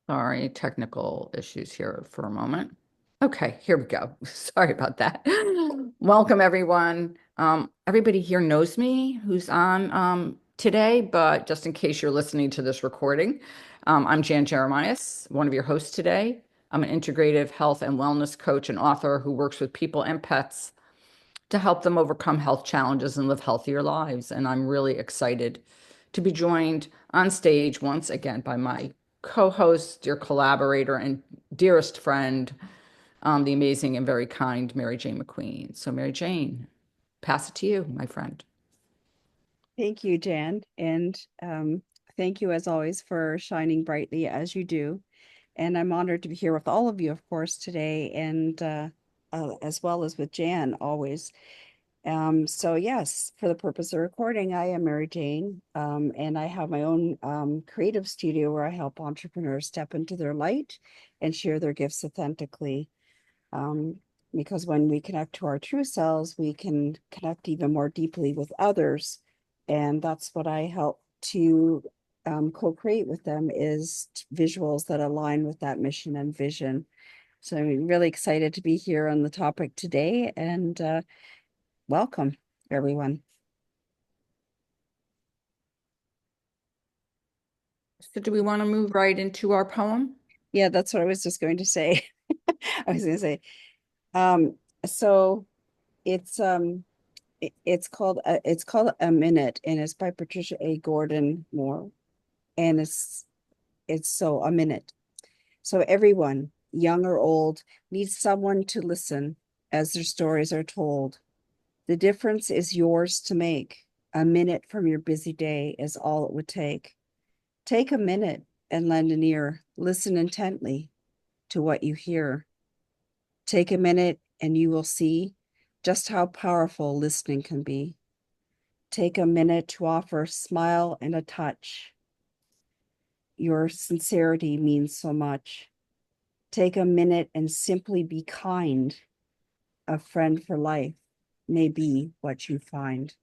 Sorry, technical issues here for a moment. Okay, here we go. Sorry about that. Welcome, everyone. Everybody here knows me who's on today, but just in case you're listening to this recording, I'm Jan Jeremias, one of your hosts today. I'm an integrative health and wellness coach and author who works with people and pets to help them overcome health challenges and live healthier lives. And I'm really excited to be joined on stage once again by my co-host, dear collaborator, and dearest friend, the amazing and very kind Mary Jane McQueen. So, Mary Jane, pass it to you, my friend. Thank you, Jan. And thank you, as always, for shining brightly as you do. And I'm honored to be here with all of you, of course, today, and as well as with Jan, always. So, yes, for the purpose of recording, I am Mary Jane, and I have my own creative studio where I help entrepreneurs step into their light and share their gifts authentically. Um, because when we connect to our true selves, we can connect even more deeply with others. And that's what I help to co-create with them is visuals that align with that mission and vision. So I'm really excited to be here on the topic today and welcome everyone. So, do we want to move right into our poem? Yeah, that's what I was just going to say. I was going to say, um, so it's it's called A Minute, and it's by Patricia A. Gordon Moore, and it's so a minute. So everyone, young or old, needs someone to listen as their stories are told. The difference is yours to make. A minute from your busy day is all it would take. Take a minute and lend an ear. Listen intently to what you hear. Take a minute and you will see just how powerful listening can be. Take a minute to offer a smile and a touch. Your sincerity means so much. Take a minute and simply be kind. A friend for life may be what you find.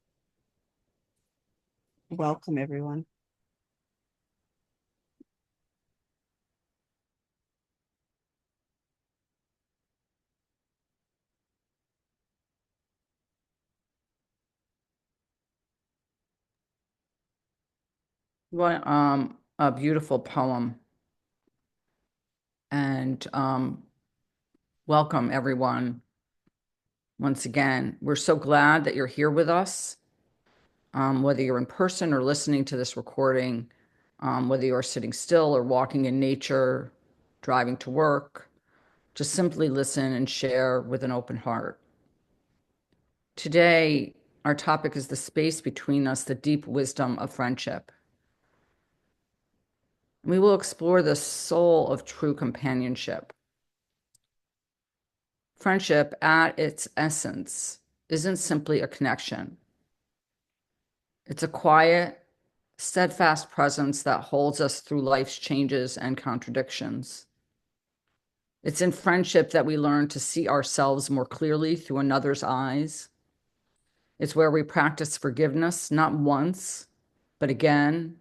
Welcome, everyone. What a beautiful poem. And welcome, everyone. Once again, we're so glad that you're here with us. Whether you're in person or listening to this recording, whether you're sitting still or walking in nature, driving to work, just simply listen and share with an open heart. Today, our topic is the space between us, the deep wisdom of friendship. We will explore the soul of true companionship. Friendship, at its essence, isn't simply a connection. It's a quiet, steadfast presence that holds us through life's changes and contradictions. It's in friendship that we learn to see ourselves more clearly through another's eyes. It's where we practice forgiveness, not once, but again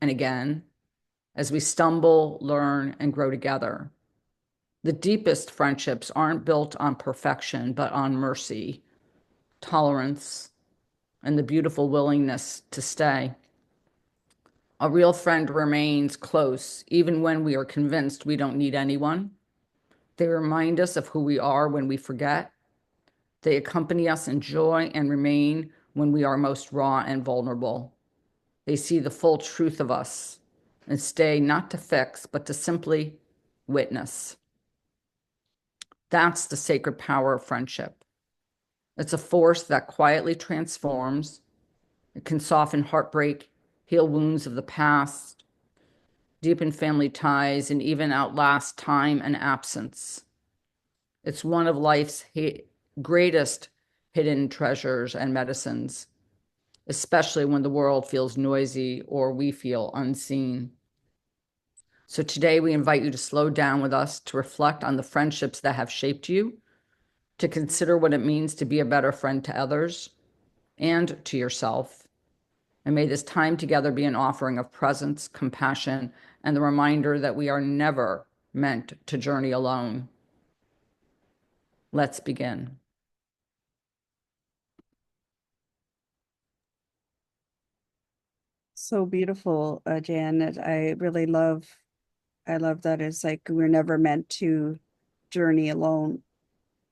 and again, as we stumble, learn, and grow together. The deepest friendships aren't built on perfection, but on mercy, tolerance, and the beautiful willingness to stay. A real friend remains close, even when we are convinced we don't need anyone. They remind us of who we are when we forget. They accompany us in joy and remain when we are most raw and vulnerable. They see the full truth of us and stay not to fix, but to simply witness. That's the sacred power of friendship. It's a force that quietly transforms. It can soften heartbreak, heal wounds of the past, deepen family ties, and even outlast time and absence. It's one of life's greatest hidden treasures and medicines, especially when the world feels noisy or we feel unseen. So today we invite you to slow down with us, to reflect on the friendships that have shaped you, to consider what it means to be a better friend to others and to yourself. And may this time together be an offering of presence, compassion, and the reminder that we are never meant to journey alone. Let's begin. So beautiful, Janet. I love that. It's like we're never meant to journey alone.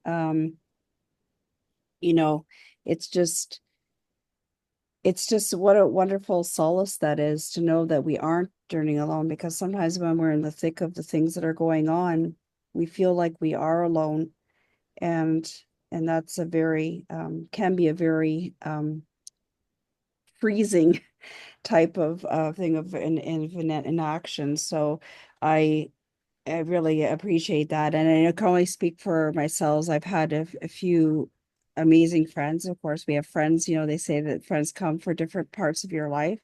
Um, you know, it's just it's just what a wonderful solace that is to know that we aren't journeying alone, because sometimes when we're in the thick of the things that are going on, we feel like we are alone. And that's a very can be a very freezing type of thing of an action. So I I really appreciate that. And I can only speak for myself. I've had a few amazing friends. Of course, we have friends, they say that friends come for different parts of your life.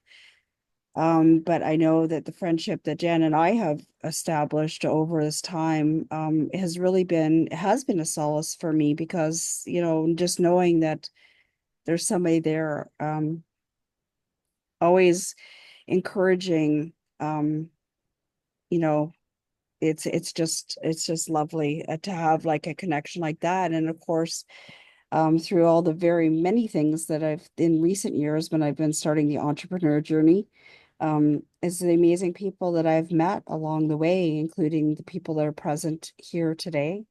But I know that the friendship that Jen and I have established over this time has been a solace for me, because, just knowing that there's somebody there, always encouraging, you know, it's just lovely to have like a connection like that. And of course, through all the very many things that I've in recent years when I've been starting the entrepreneur journey, is the amazing people that I've met along the way, including the people that are present here today,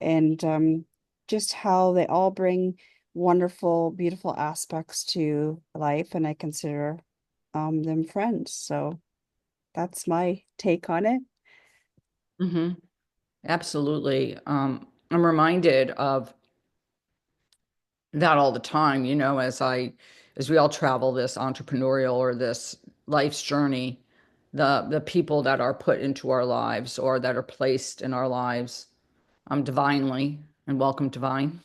and just how they all bring wonderful, beautiful aspects to life, and I consider them friends. So that's my take on it. Hmm. Absolutely. I'm reminded of that all the time, as we all travel this entrepreneurial or this life's journey, the people that are put into our lives or that are placed in our lives, divinely, and welcome divine,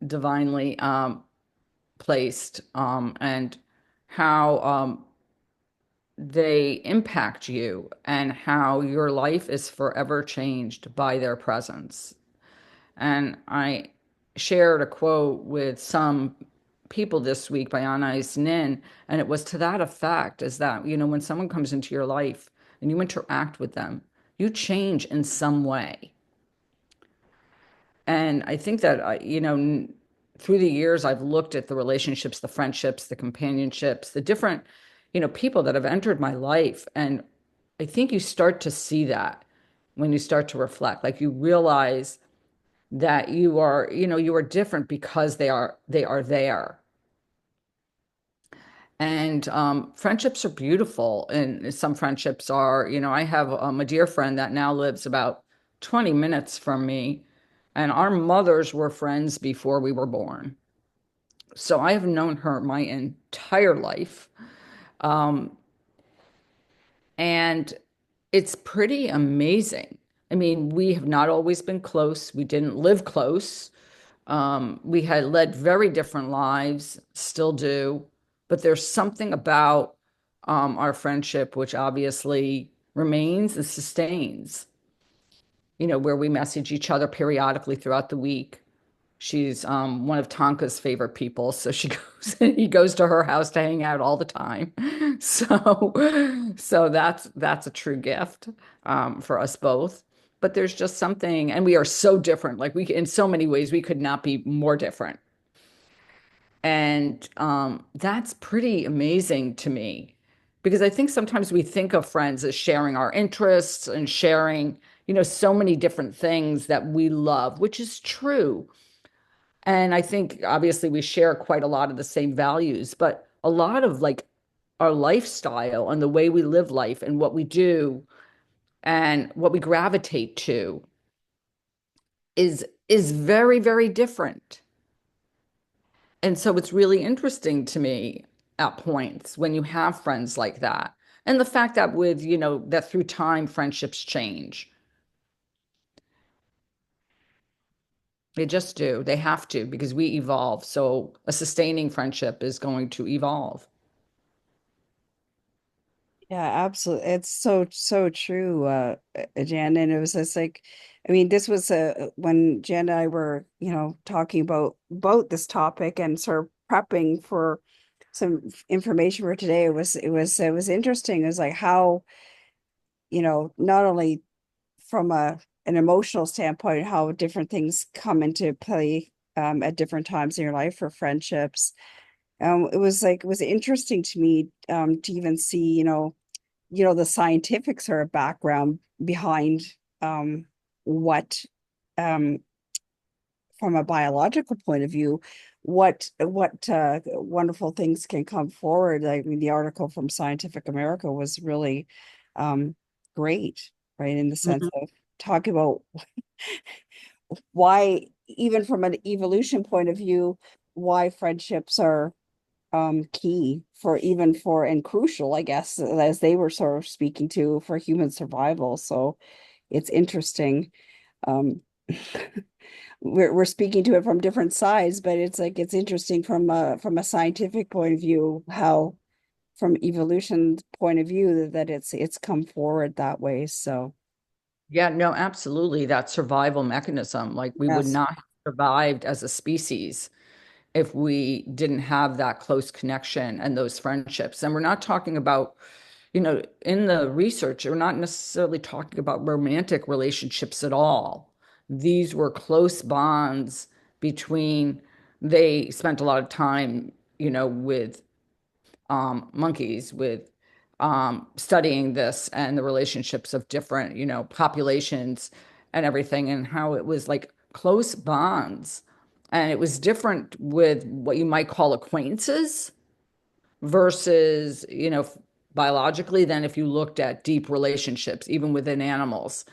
divinely placed, and how they impact you and how your life is forever changed by their presence. And I shared a quote with some people this week by Anais Nin, and it was to that effect, is that, when someone comes into your life and you interact with them, you change in some way. And I think that, through the years, I've looked at the relationships, the friendships, the companionships, the different, people that have entered my life. And I think you start to see that when you start to reflect, like you realize that you are different because they are there. And friendships are beautiful, and some friendships are, I have a dear friend that now lives about 20 minutes from me, and our mothers were friends before we were born. So I have known her my entire life. Um, and it's pretty amazing. I mean, we have not always been close. We didn't live close. We had led very different lives, still do, but there's something about our friendship which obviously remains and sustains, where we message each other periodically throughout the week. She's one of Tonka's favorite people, so he goes to her house to hang out all the time. So that's a true gift for us both. But there's just something, and we are so different. Like in so many ways, we could not be more different. And that's pretty amazing to me, because I think sometimes we think of friends as sharing our interests and sharing, so many different things that we love, which is true. And I think obviously we share quite a lot of the same values, but a lot of like our lifestyle and the way we live life and what we do and what we gravitate to is very, very different. And so it's really interesting to me at points when you have friends like that. And the fact that that through time friendships change. They just do. They have to, because we evolve. So a sustaining friendship is going to evolve. Yeah, absolutely. It's so true, Jan. And it was just like, I mean, this was when Jan and I were, talking about this topic and sort of prepping for information for today. It was interesting. It was like how, not only from an emotional standpoint, how different things come into play at different times in your life for friendships. It was interesting to me to even see, the scientific sort of background behind what um from a biological point of view, what wonderful things can come forward. I mean, the article from Scientific America was really um great, right? In the sense Mhm. of talking about why, even from an evolution point of view, why friendships are key for, even for, and crucial, I guess, as they were sort of speaking to, for human survival. So it's interesting. Um we're speaking to it from different sides, but it's like it's interesting from a scientific point of view, how from evolution's point of view that it's come forward that way. So Yeah, no, absolutely. That survival mechanism, like we would yes. not have survived as a species if we didn't have that close connection and those friendships. And we're not talking about, in the research, we're not necessarily talking about romantic relationships at all. These were close bonds between, they spent a lot of time, with monkeys, with studying this and the relationships of different, populations and everything, and how it was like close bonds. And it was different with what you might call acquaintances versus, biologically, than if you looked at deep relationships, even within animals.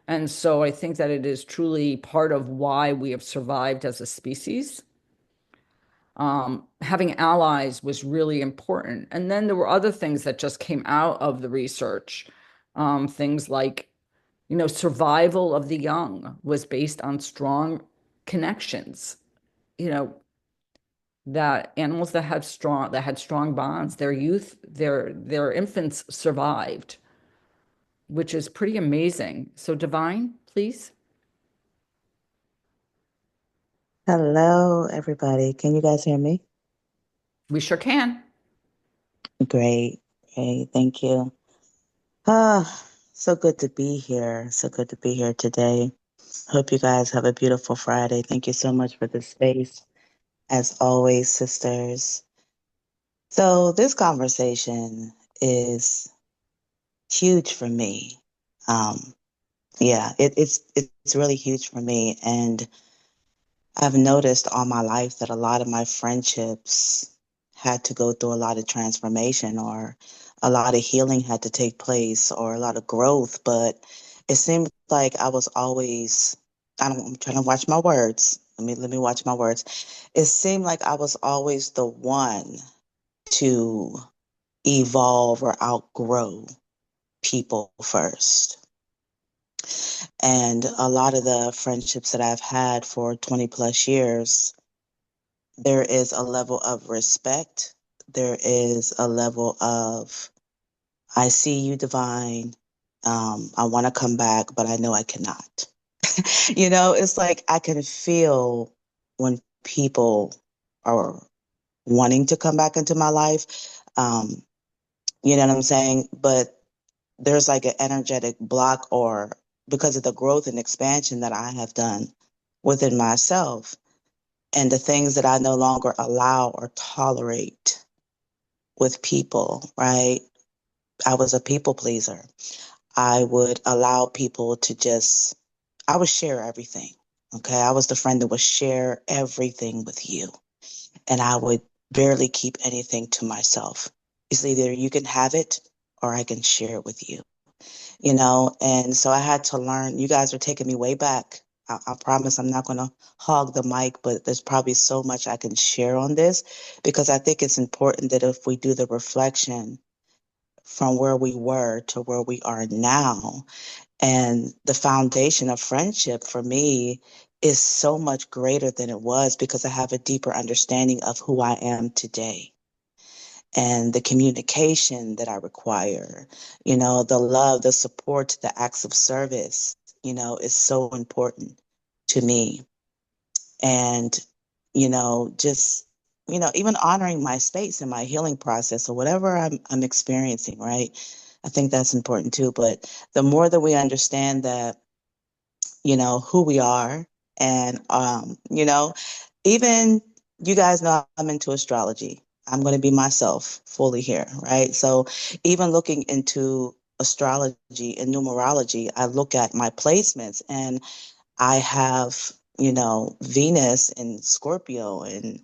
And so I think that it is truly part of why we have survived as a species. Having allies was really important. And then there were other things that just came out of the research. Things like, survival of the young was based on strong connections. You know, that animals that had strong bonds, their youth, their infants survived, which is pretty amazing. So, Divine, please. Hello, everybody. Can you guys hear me? We sure can. Great. Great. Thank you. Ah, so good to be here. So good to be here today. Hope you guys have a beautiful Friday. Thank you so much for the space. As always, sisters. So this conversation is huge for me. Um, yeah, it's really huge for me. And I've noticed all my life that a lot of my friendships had to go through a lot of transformation, or a lot of healing had to take place, or a lot of growth. But it seemed like I was always, I'm trying to watch my words. Let me watch my words. It seemed like I was always the one to evolve or outgrow people first. And a lot of the friendships that I've had for 20 plus years, there is a level of respect. There is a level of, I see you, divine. I want to come back, but I know I cannot. It's like I can feel when people are wanting to come back into my life. You know what I'm saying? But there's like an energetic block, or because of the growth and expansion that I have done within myself, and the things that I no longer allow or tolerate with people, right? I was a people pleaser. I would allow people to I would share everything. Okay. I was the friend that would share everything with you, and I would barely keep anything to myself. It's either you can have it or I can share it with you. And so I had to learn. You guys are taking me way back. I promise I'm not going to hog the mic, but there's probably so much I can share on this, because I think it's important that if we do the reflection from where we were to where we are now, and the foundation of friendship for me is so much greater than it was, because I have a deeper understanding of who I am today, and the communication that I require, the love, the support, the acts of service, is so important to me. And, just even honoring my space and my healing process or whatever I'm experiencing, right? I think that's important too. But the more that we understand that, who we are, and even you guys know I'm into astrology. I'm going to be myself fully here, right? So even looking into astrology and numerology, I look at my placements, and I have, Venus and Scorpio and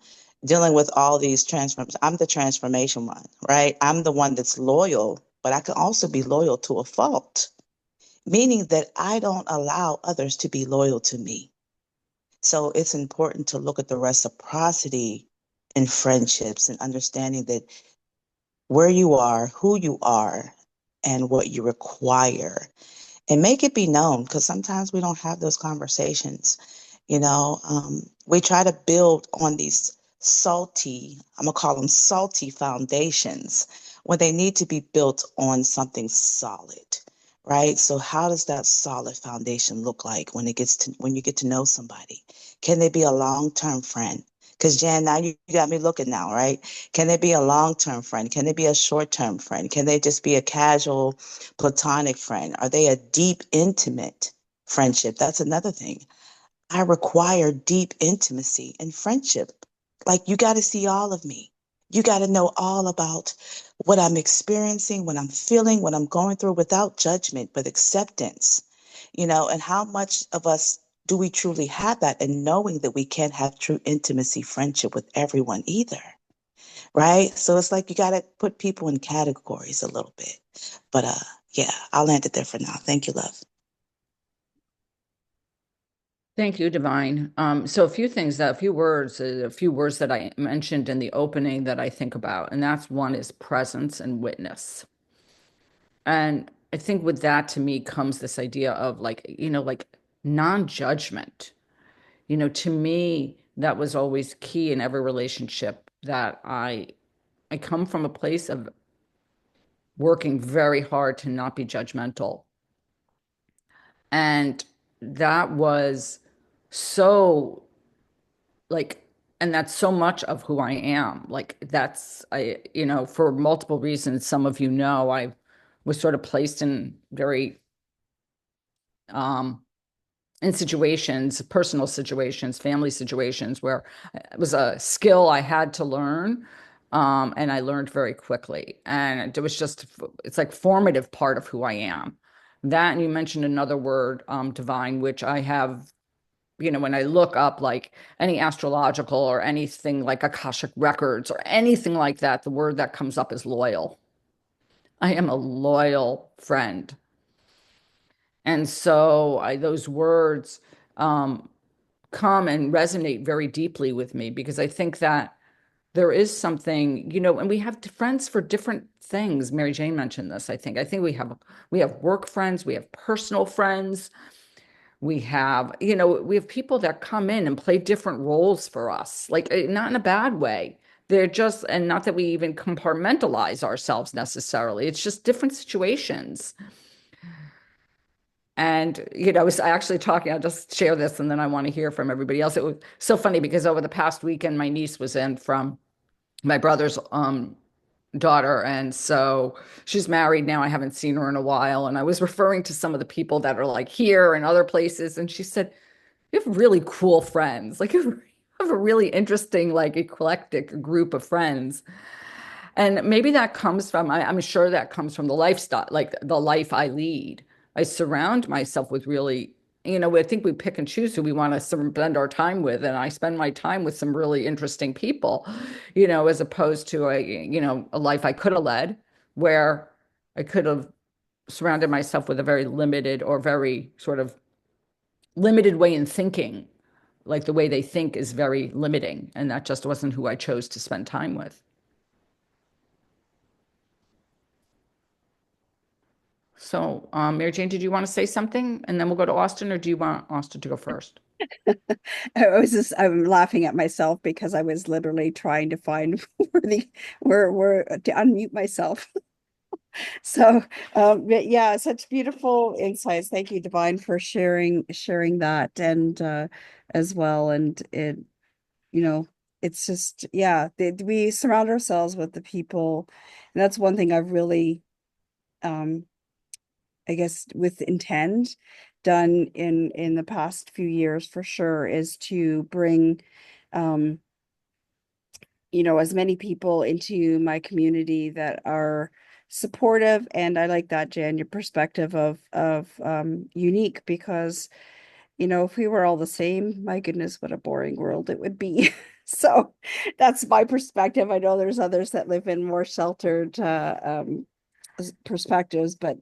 dealing with all these transforms. I'm the transformation one, right? I'm the one that's loyal, but I can also be loyal to a fault, meaning that I don't allow others to be loyal to me. So it's important to look at the reciprocity in friendships and understanding that where you are, who you are, and what you require, and make it be known, because sometimes we don't have those conversations. We try to build on these salty, I'm gonna call them salty foundations, when they need to be built on something solid, right? So how does that solid foundation look like when you get to know somebody? Can they be a long-term friend? Because Jan, now you got me looking now, right? Can they be a long-term friend? Can they be a short-term friend? Can they just be a casual platonic friend? Are they a deep, intimate friendship? That's another thing. I require deep intimacy and friendship. Like, you got to see all of me. You got to know all about what I'm experiencing, what I'm feeling, what I'm going through, without judgment, but acceptance, and how much of us do we truly have that, and knowing that we can't have true intimacy, friendship with everyone either, right? So it's like you got to put people in categories a little bit. But yeah, I'll land it there for now. Thank you, love. Thank you, Divine. So a few words that I mentioned in the opening that I think about, and that's one is presence and witness. And I think with that to me comes this idea of like non-judgment. To me, that was always key in every relationship that I come from a place of working very hard to not be judgmental. And that was so like, and that's so much of who I am. Like for multiple reasons, some of I was sort of placed in very um in situations, personal situations, family situations where it was a skill I had to learn. And I learned very quickly. And it was it's like formative part of who I am. That, and you mentioned another word, divine, which I have, when I look up like any astrological or anything like Akashic records or anything like that, the word that comes up is loyal. I am a loyal friend. And so those words um, come and resonate very deeply with me because I think that there is something, and we have friends for different things. Mary Jane mentioned this, I think. I think we have work friends, we have personal friends, we have people that come in and play different roles for us, like not in a bad way. They're just, and not that we even compartmentalize ourselves necessarily. It's just different situations. And, I was actually talking, I'll just share this and then I want to hear from everybody else. It was so funny because over the past weekend, my niece was in from my brother's daughter. And so she's married now. I haven't seen her in a while. And I was referring to some of the people that are like here and other places. And she said, you have really cool friends. Like you have a really interesting, like eclectic group of friends. And maybe that comes from, I'm sure that comes from the lifestyle, like the life I lead. I surround myself with really, I think we pick and choose who we want to spend our time with. And I spend my time with some really interesting people, as opposed to a life I could have led where I could have surrounded myself with a very limited or very sort of limited way in thinking. Like the way they think is very limiting. And that just wasn't who I chose to spend time with. So, Mary Jane, did you want to say something? And then we'll go to Austin, or do you want Austin to go first? I'm laughing at myself because I was literally trying to find where to unmute myself. So, but yeah, such beautiful insights. Thank you, Divine, for sharing that and as well. And it, you know, it's just, yeah, we surround ourselves with the people. And that's one thing I've really, um, I guess with intent done in the past few years for sure, is to bring, um, as many people into my community that are supportive. And I like that, Jan, your perspective of unique, because if we were all the same, my goodness, what a boring world it would be. So that's my perspective. I know there's others that live in more sheltered perspectives, but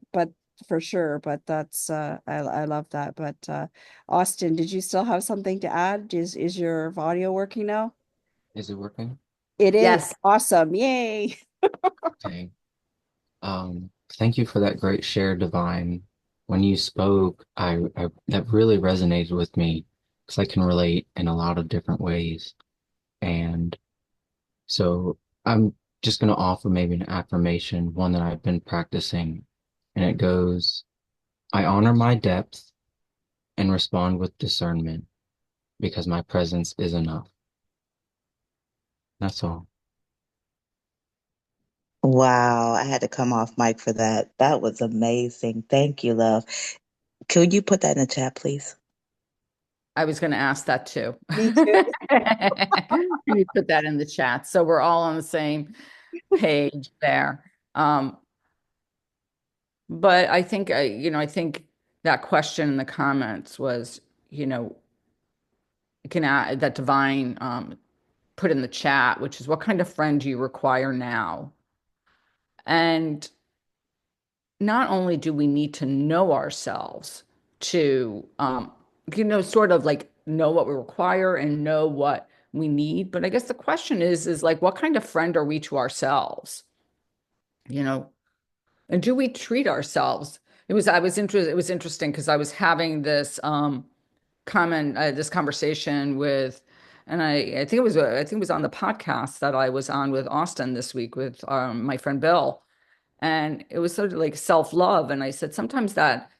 for sure. But that's I love that. But Austin, did you still have something to add? Is your audio working now? Is it working? It is. Yes. Awesome. Yay. Okay. Thank you for that great share, Divine. When you spoke, I that really resonated with me because I can relate in a lot of different ways. And so I'm just going to offer maybe an affirmation, one that I've been practicing, and it goes, I honor my depth and respond with discernment because my presence is enough. That's all. Wow, I had to come off mic for that. That was amazing. Thank you, love. Could you put that in the chat, please? I was going to ask that too. Me too. Can you put that in the chat so we're all on the same page there? But I think I think that question in the comments was, can add that Divine put in the chat, which is what kind of friend do you require now? And not only do we need to know ourselves to sort of like know what we require and know what we need, but I guess the question is like what kind of friend are we to ourselves? You know, and do we treat ourselves? It was interesting because I was having this this conversation with, and I think it was on the podcast that I was on with Austin this week with my friend Bill, and it was sort of like self-love. And I said sometimes that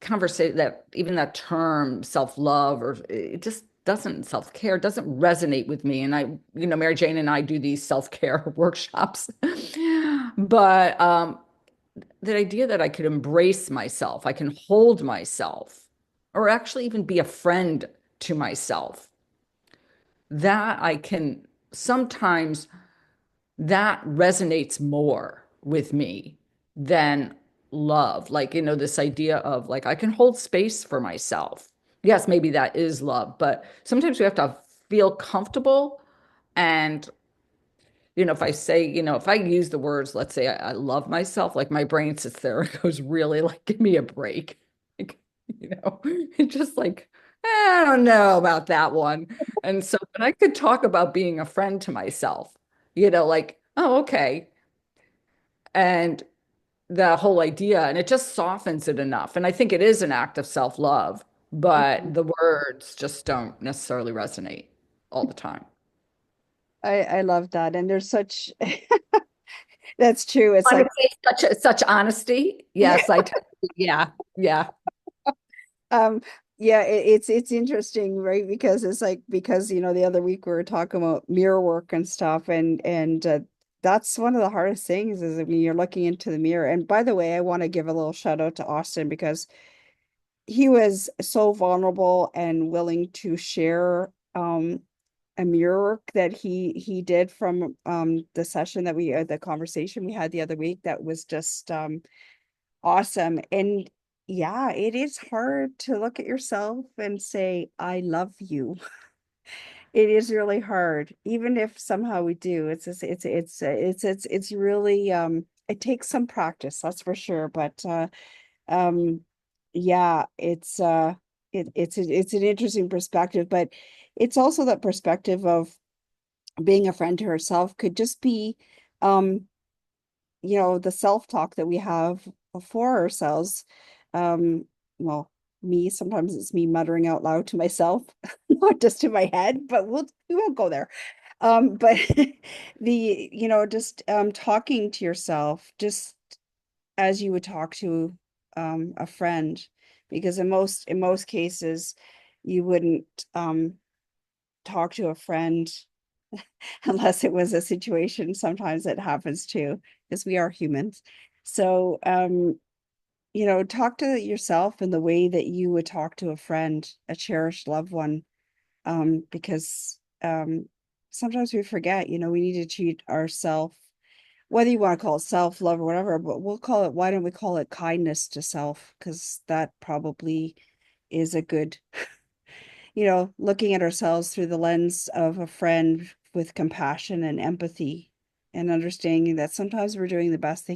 conversation, that even that term self-love, or it just doesn't, self-care doesn't resonate with me. And Mary Jane and I do these self-care workshops, but the idea that I could embrace myself, I can hold myself, or actually even be a friend to myself, that I can sometimes, that resonates more with me than love. Like, this idea of like, I can hold space for myself. Yes, maybe that is love, but sometimes we have to feel comfortable. And if I say, if I use the words, let's say I love myself, like my brain sits there and goes, really, like, give me a break. Like, it's just like, I don't know about that one. And so, but I could talk about being a friend to myself, like, oh, okay. And the whole idea, and it just softens it enough. And I think it is an act of self-love, but Mhm. the words just don't necessarily resonate all the time. I love that. And there's such that's true. It's I would like, say such honesty. yeah. Yes, yeah, yeah. Um, yeah, it's interesting, right? Because it's like, because the other week we were talking about mirror work and stuff, and that's one of the hardest things, is when you're looking into the mirror. And by the way, I want to give a little shout out to Austin, because he was so vulnerable and willing to share a mirror work that he did from the session that the conversation we had the other week, that was just awesome. And yeah, it is hard to look at yourself and say, I love you. It is really hard, even if somehow we do. It's really it takes some practice, that's for sure. But um yeah, it's an interesting perspective, but it's also that perspective of being a friend to herself could just be um the self-talk that we have for ourselves. Um, well, me, sometimes it's me muttering out loud to myself, not just to my head, but we won't go there. But just talking to yourself, just as you would talk to a friend, because in most cases you wouldn't talk to a friend unless it was a situation. Sometimes it happens too, because we are humans. So, talk to yourself in the way that you would talk to a friend, a cherished loved one, because sometimes we forget, we need to treat ourselves, whether you want to call it self-love or whatever, but why don't we call it kindness to self? Because that probably is a good, looking at ourselves through the lens of a friend with compassion and empathy and understanding that sometimes we're doing the best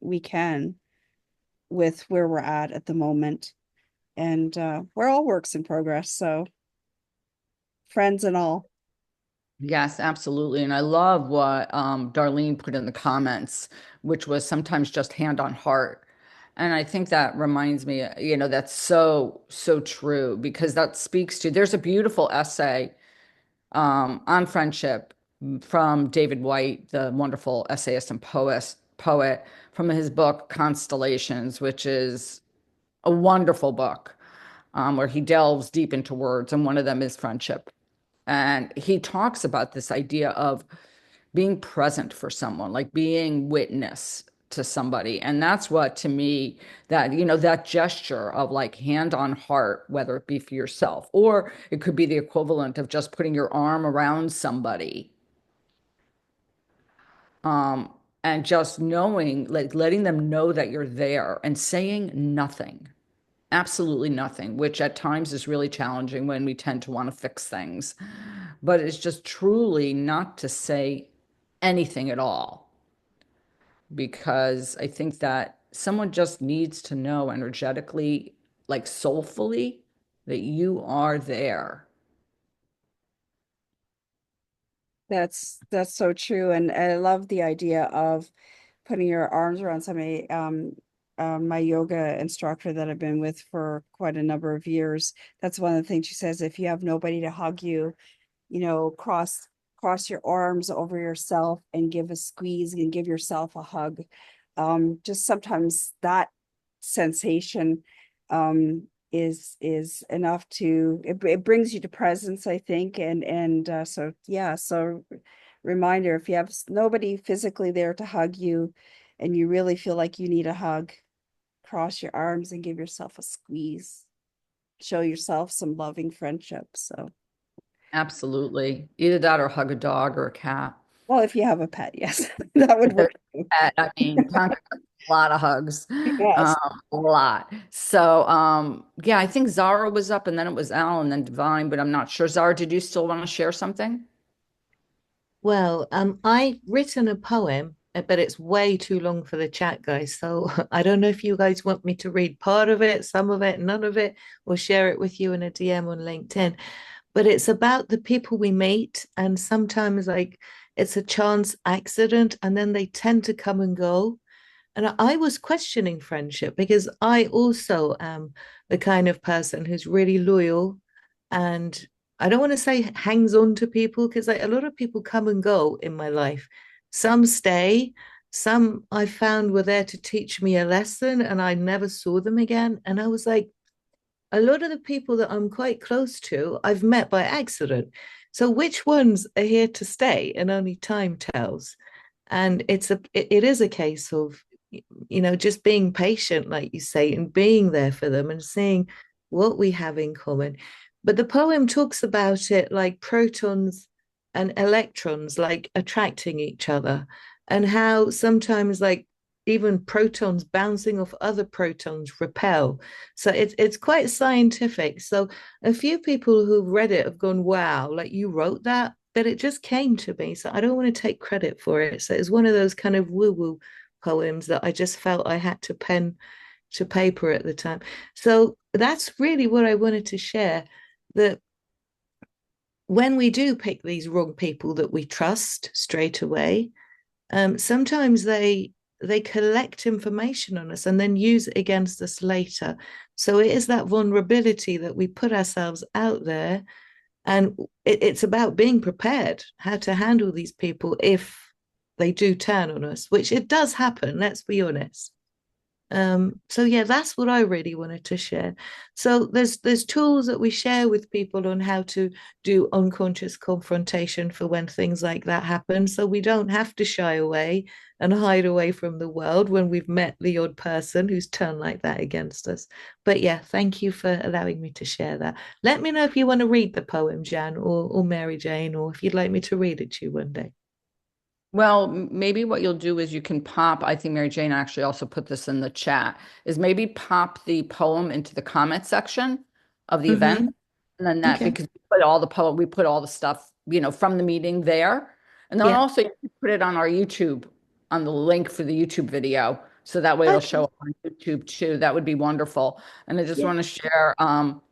we can with where we're at the moment. And we're all works in progress. So friends and all. Yes, absolutely. And I love what Darlene put in the comments, which was sometimes just hand on heart. And I think that reminds me, that's so, so true because that speaks to, there's a beautiful essay on friendship from David White, the wonderful essayist and poet from his book Constellations, which is a wonderful book where he delves deep into words, and one of them is friendship. And he talks about this idea of being present for someone, like being witness to somebody. And that's what, to me, that gesture of like hand on heart, whether it be for yourself or it could be the equivalent of just putting your arm around somebody, um, and just knowing, like letting them know that you're there and saying nothing, absolutely nothing, which at times is really challenging when we tend to want to fix things. But it's just truly not to say anything at all, because I think that someone just needs to know energetically, like soulfully, that you are there. That's so true. And I love the idea of putting your arms around somebody. My yoga instructor that I've been with for quite a number of years, that's one of the things she says, if you have nobody to hug you, cross your arms over yourself and give a squeeze and give yourself a hug. Just sometimes that sensation is enough to it brings you to presence, I think. And so yeah, so reminder, if you have nobody physically there to hug you and you really feel like you need a hug, cross your arms and give yourself a squeeze. Show yourself some loving friendship. So Absolutely. Either that or hug a dog or a cat. well, if you have a pet, yes, that would work too. I mean, Tonka got a lot of hugs, Yes. a lot. So, yeah, I think Zara was up and then it was Al and then Divine, but I'm not sure. Zara, did you still want to share something? Well, I written a poem, but it's way too long for the chat, guys. So I don't know if you guys want me to read part of it, some of it, none of it, or share it with you in a DM on LinkedIn. But it's about the people we meet, and sometimes like it's a chance accident, and then they tend to come and go. And I was questioning friendship because I also am the kind of person who's really loyal, and I don't want to say hangs on to people because like a lot of people come and go in my life. Some stay, some I found were there to teach me a lesson and I never saw them again. And I was like, a lot of the people that I'm quite close to, I've met by accident. So which ones are here to stay? And only time tells. And it is a case of just being patient, like you say, and being there for them and seeing what we have in common. But the poem talks about it like protons and electrons like attracting each other, and how sometimes like even protons bouncing off other protons repel. So it's quite scientific. So a few people who've read it have gone, wow, like you wrote that, but it just came to me. So I don't want to take credit for it. So it's one of those kind of woo-woo poems that I just felt I had to pen to paper at the time. So that's really what I wanted to share, that when we do pick these wrong people that we trust straight away, sometimes they collect information on us and then use it against us later. So it is that vulnerability that we put ourselves out there, and it's about being prepared how to handle these people if they do turn on us, which it does happen, let's be honest. So yeah, that's what I really wanted to share. So there's tools that we share with people on how to do unconscious confrontation for when things like that happen. So we don't have to shy away and hide away from the world when we've met the odd person who's turned like that against us. But yeah, thank you for allowing me to share that. Let me know if you want to read the poem, Jan, or Mary Jane, or if you'd like me to read it to you one day. Well, maybe what you'll do is you can pop, I think Mary Jane actually also put this in the chat, is maybe pop the poem into the comment section of the event. Mm-hmm. And then that, Okay. because we put all the stuff, from the meeting there. And then Yeah. also you can put it on our YouTube, on the link for the YouTube video. So that way it'll show Okay. up on YouTube too. That would be wonderful. And I just Yeah. want to share,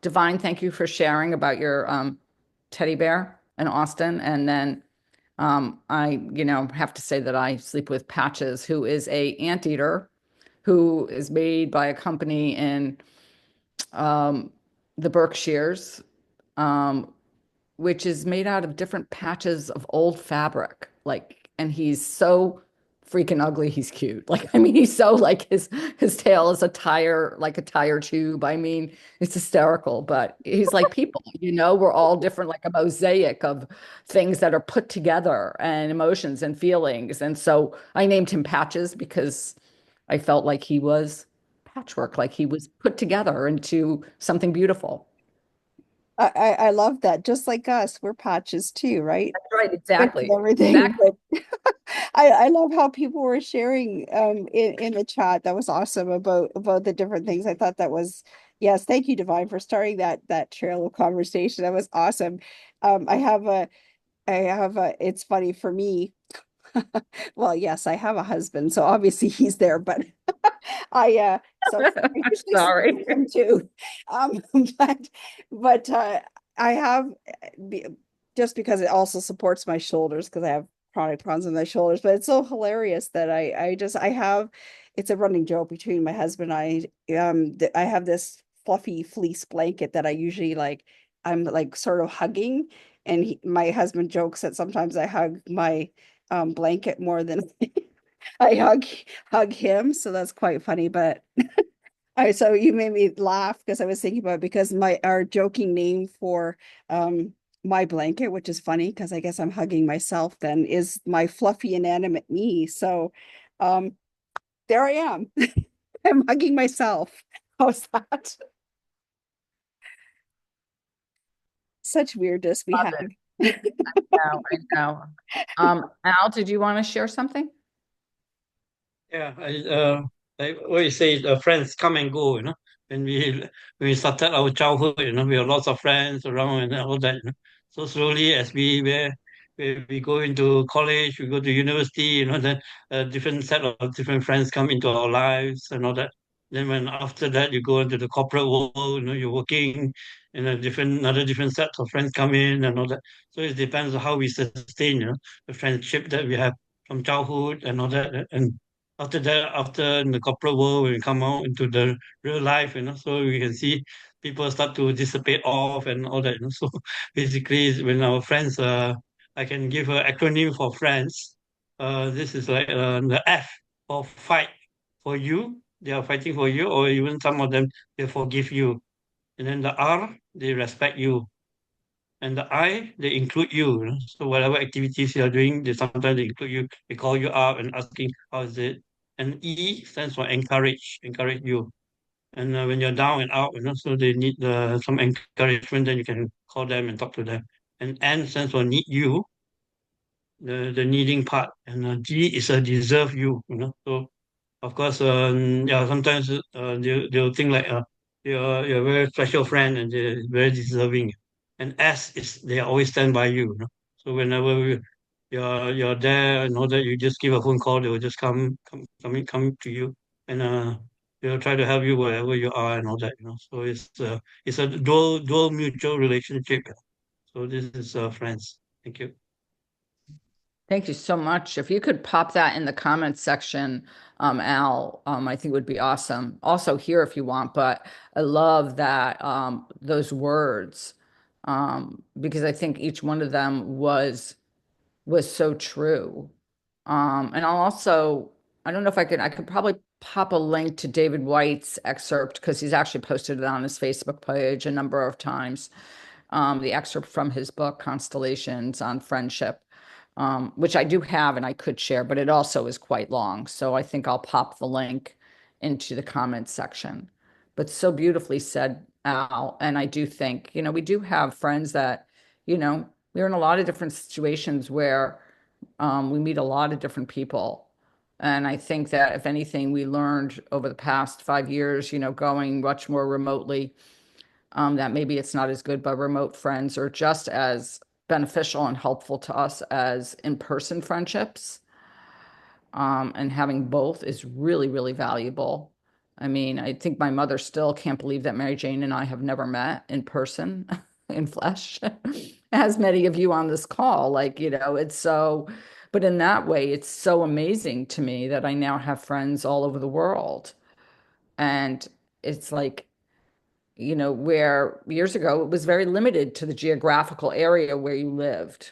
Divine, thank you for sharing about your teddy bear in Austin. And then I have to say that I sleep with Patches, who is a anteater, who is made by a company in um, the Berkshires, um, which is made out of different patches of old fabric. And he's so freaking ugly. He's cute. I mean, he's so like his tail is like a tire tube. I mean, it's hysterical, but he's like people, we're all different, like a mosaic of things that are put together and emotions and feelings. And so I named him Patches because I felt like he was patchwork, like he was put together into something beautiful. I love that. Just like us, we're patches too, right? That's right, With exactly. everything. Exactly. But I love how people were sharing in the chat. That was awesome about the different things. I thought that was, yes, thank you, Divine, for starting that trail of conversation. That was awesome. It's funny for me. Well, yes, I have a husband, so obviously he's there, but so I usually sleep Sorry. with him too. Um, but but I have be- just because it also supports my shoulders because I have chronic problems in my shoulders. But it's so hilarious that I have it's a running joke between my husband and I. I have this fluffy fleece blanket that I usually I'm like sort of hugging, and my husband jokes that sometimes I hug my blanket more than I hug him. So that's quite funny. But so you made me laugh because I was thinking about because my our joking name for my blanket, which is funny because I guess I'm hugging myself then, is my fluffy inanimate me. So um there I am. I'm hugging myself. How's that? Such weirdness we Love have. it. I know. Al, did you want to share something? Yeah, like what you say, friends come and go, When we started our childhood, we have lots of friends around and all that, So slowly as we go into college, we go to university, then a different set of different friends come into our lives and all that. Then when after that you go into the corporate world, you're working, another different sets of friends come in and all that. So it depends on how we sustain, the friendship that we have from childhood and all that. And after that, after in the corporate world, when we come out into the real life, so we can see people start to dissipate off and all that. So basically, when our friends, I can give an acronym for friends. This is like the F for fight for you. They are fighting for you, or even some of them they forgive you. And then the R, they respect you. And the I, they include you. So whatever activities you are doing, they sometimes they include you. They call you up and asking how is it. And E stands for encourage you. And when you're down and out, so they need some encouragement. Then you can call them and talk to them. And N stands for need you, the needing part. And G is a deserve you. So of course, yeah, sometimes they'll think like you're a very special friend and they're very deserving. And S is they always stand by you. So whenever you're there and all that, you just give a phone call, they will just come to you and they'll try to help you wherever you are and all that. So it's a dual mutual relationship. So this is friends. Thank you. Thank you so much. If you could pop that in the comments section, Al, I think would be awesome. Also here if you want, but I love that those words because I think each one of them was so true. And I'll also I don't know if I could probably pop a link to David White's excerpt because he's actually posted it on his Facebook page a number of times. The excerpt from his book, Constellations on Friendship, which I do have and I could share, but it also is quite long. So I think I'll pop the link into the comments section. But so beautifully said, Al. And I do think, we do have friends that, we're in a lot of different situations where we meet a lot of different people. And I think that if anything, we learned over the past 5 years, going much more remotely, that maybe it's not as good, but remote friends are just as beneficial and helpful to us as in-person friendships. And having both is really, really valuable. I mean, I think my mother still can't believe that Mary Jane and I have never met in person, in flesh, as many of you on this call. Like, it's so, but in that way, it's so amazing to me that I now have friends all over the world. And it's like, where years ago it was very limited to the geographical area where you lived.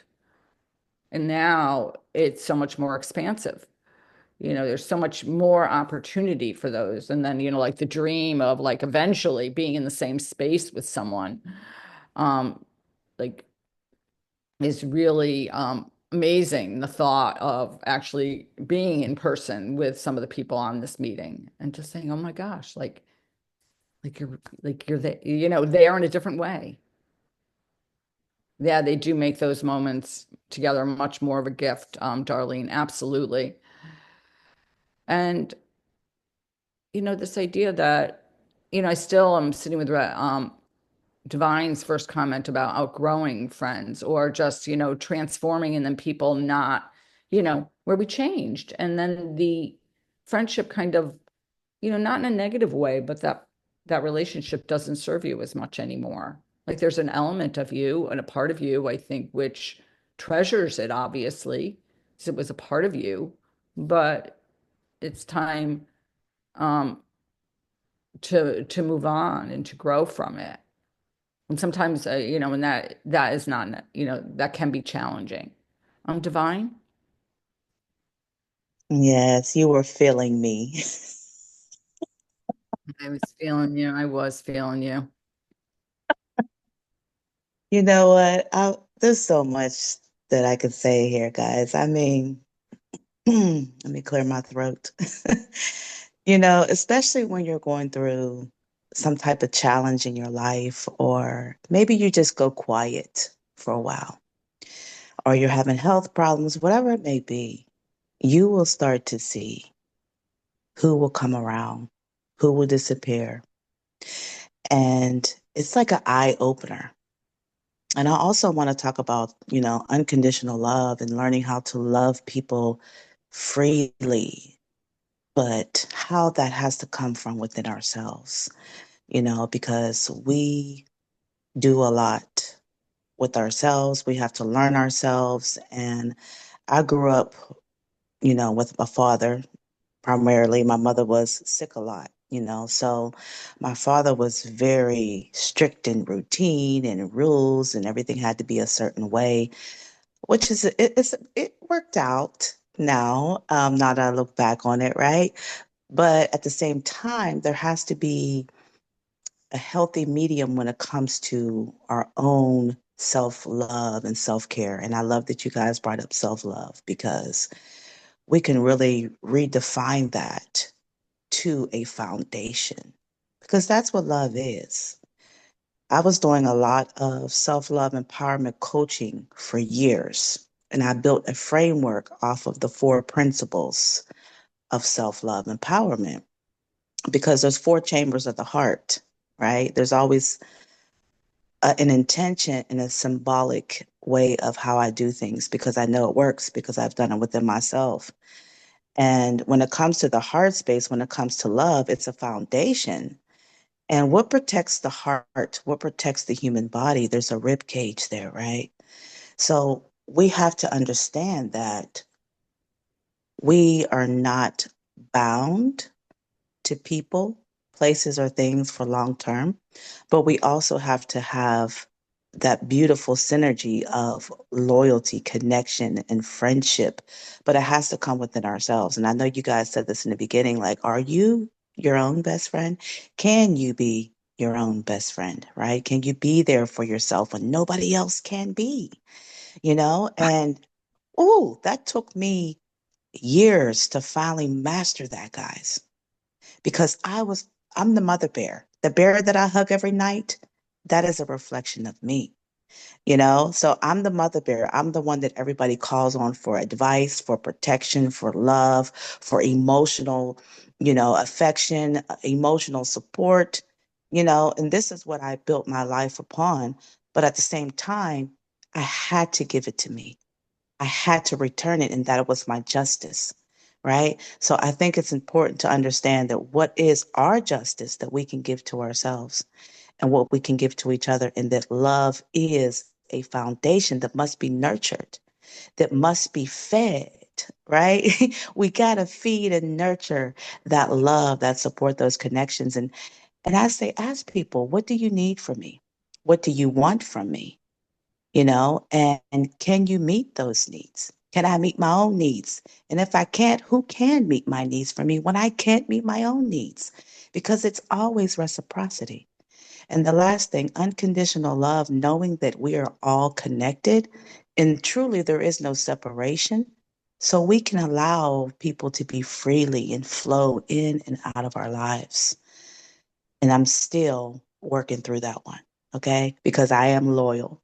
And now it's so much more expansive. There's so much more opportunity for those. And then, like the dream of like eventually being in the same space with someone, um, like is really amazing. The thought of actually being in person with some of the people on this meeting and just saying, oh my gosh, you're there, there in a different way. Yeah, they do make those moments together much more of a gift, Darlene, absolutely. And this idea that, I still am sitting with Divine's first comment about outgrowing friends or just, transforming and then people not, where we changed. And then the friendship kind of, not in a negative way, but that relationship doesn't serve you as much anymore. Like there's an element of you and a part of you, I think, which treasures it, obviously, because it was a part of you, but it's time um, to move on and to grow from it. And sometimes, and that is not, that can be challenging. Divine? Yes, you were feeling me. I was feeling you. I was feeling you. You know what? There's so much that I could say here, guys. I mean, let me clear my throat. Especially when you're going through some type of challenge in your life, or maybe you just go quiet for a while, or you're having health problems, whatever it may be, you will start to see who will come around, who will disappear. And it's like an eye opener. And I also want to talk about, unconditional love and learning how to love people freely, but how that has to come from within ourselves, because we do a lot with ourselves. We have to learn ourselves. And I grew up, with a father. Primarily, my mother was sick a lot, so my father was very strict in routine and rules, and everything had to be a certain way, which it worked out now. Now that I look back on it, right? But at the same time, there has to be a healthy medium when it comes to our own self love and self care. And I love that you guys brought up self love because we can really redefine that to a foundation because that's what love is. I was doing a lot of self love empowerment coaching for years, and I built a framework off of the 4 principles of self love empowerment because there's 4 chambers of the heart, right? There's always an intention and a symbolic way of how I do things because I know it works because I've done it within myself. And when it comes to the heart space, when it comes to love, it's a foundation. And what protects the heart? What protects the human body? There's a rib cage there, right? So we have to understand that we are not bound to people, places, or things for long term, but we also have to have that beautiful synergy of loyalty, connection, and friendship. But it has to come within ourselves. And I know you guys said this in the beginning, like, are you your own best friend? Can you be your own best friend, right? Can you be there for yourself when nobody else can be, you know? And oh, that took me years to finally master that, guys, because I'm the mother bear. The bear that I hug every night, that is a reflection of me. You know, so I'm the mother bear. I'm the one that everybody calls on for advice, for protection, for love, for emotional, affection, emotional support, and this is what I built my life upon. But at the same time, I had to give it to me. I had to return it, and that it was my justice. Right. So I think it's important to understand that what is our justice that we can give to ourselves and what we can give to each other, and that love is a foundation that must be nurtured, that must be fed, right? We got to feed and nurture that love, that support, those connections. And I say, ask people, what do you need from me? What do you want from me? And can you meet those needs? Can I meet my own needs? And if I can't, who can meet my needs for me when I can't meet my own needs? Because it's always reciprocity. And the last thing, unconditional love, knowing that we are all connected and truly there is no separation. So we can allow people to be freely and flow in and out of our lives. And I'm still working through that one, okay? Because I am loyal.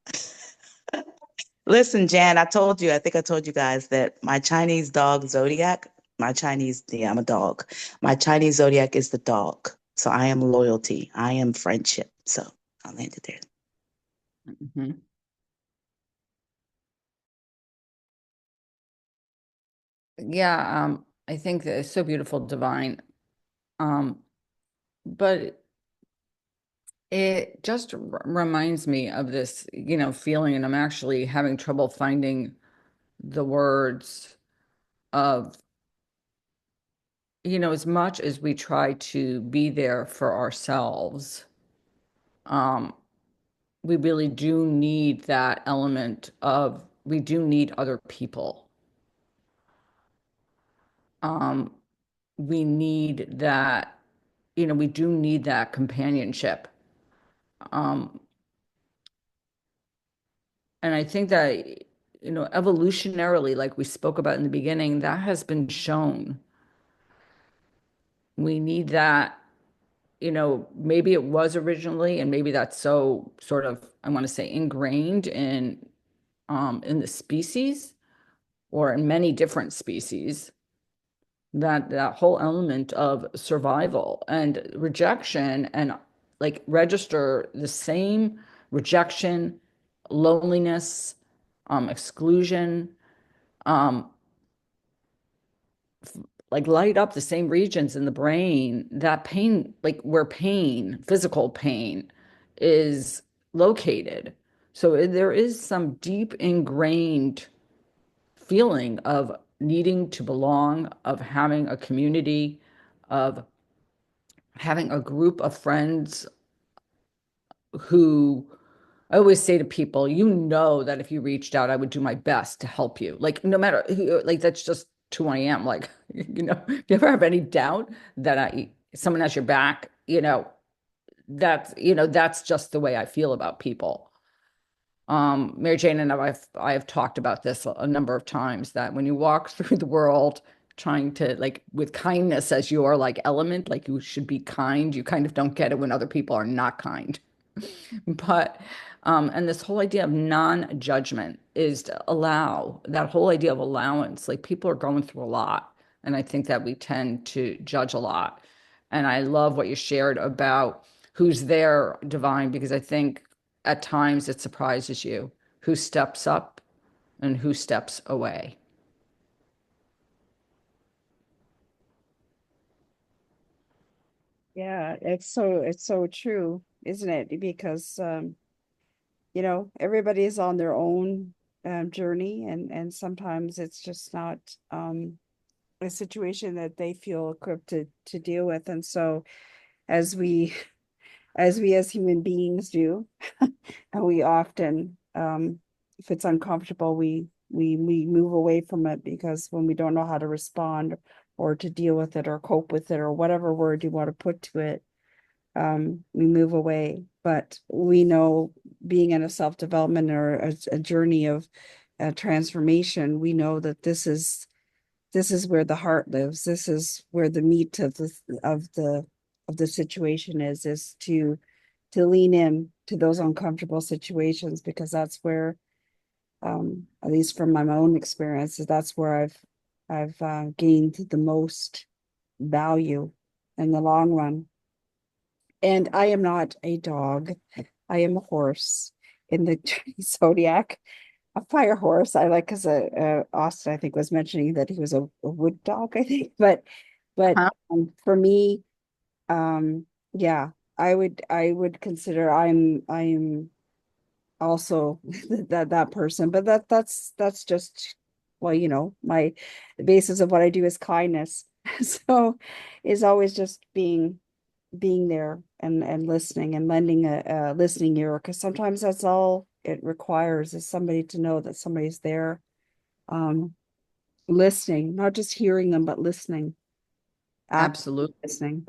Listen, Jan, I think I told you guys that my Chinese dog Zodiac, yeah, I'm a dog. My Chinese Zodiac is the dog. So I am loyalty. I am friendship. So I'll land it there. Mhm. Yeah, I think that it's so beautiful, Divine. But it just reminds me of this, feeling, and I'm actually having trouble finding the words of, as much as we try to be there for ourselves, um, we really do need that element of, we do need other people. Um, we need that, we do need that companionship. Um, and I think that, evolutionarily, like we spoke about in the beginning, that has been shown. We need that, maybe it was originally, and maybe that's so sort of, I want to say, ingrained in the species or in many different species, that whole element of survival and rejection, and like register the same rejection, loneliness, exclusion, um, like light up the same regions in the brain that pain, like where pain, physical pain, is located. So there is some deep ingrained feeling of needing to belong, of having a community, of having a group of friends who, I always say to people, that if you reached out, I would do my best to help you. Like, no matter who, like, that's just who I am. Like, if you ever have any doubt that someone has your back, that's just the way I feel about people. Mary Jane and I have talked about this a number of times, that when you walk through the world trying to, like, with kindness as your like element, like you should be kind, you kind of don't get it when other people are not kind. But and this whole idea of non-judgment is to allow, that whole idea of allowance. Like, people are going through a lot, and I think that we tend to judge a lot. And I love what you shared about who's there, Divine, because I think at times it surprises you who steps up and who steps away. Yeah, it's so true, isn't it? Because everybody is on their own journey, and sometimes it's just not a situation that they feel equipped to deal with. And so as we as we as human beings do. And we often, if it's uncomfortable, we move away from it, because when we don't know how to respond or to deal with it or cope with it or whatever word you want to put to it, we move away. But we know, being in a self-development or a journey of transformation, we know that this is where the heart lives. This is where the meat of the situation is to lean in to those uncomfortable situations, because that's where, at least from my own experiences, that's where I've gained the most value in the long run. And I am not a dog. I am a horse in the zodiac, a fire horse. I like, because Austin, I think, was mentioning that he was a wood dog, I think. But Huh? for me, yeah, I would consider I'm also that person. But that's just, well, my the basis of what I do is kindness. So is always just being there and listening and lending a listening ear, because sometimes that's all it requires, is somebody to know that somebody's there, um listening, not just hearing them, but listening, actively Absolutely. listening.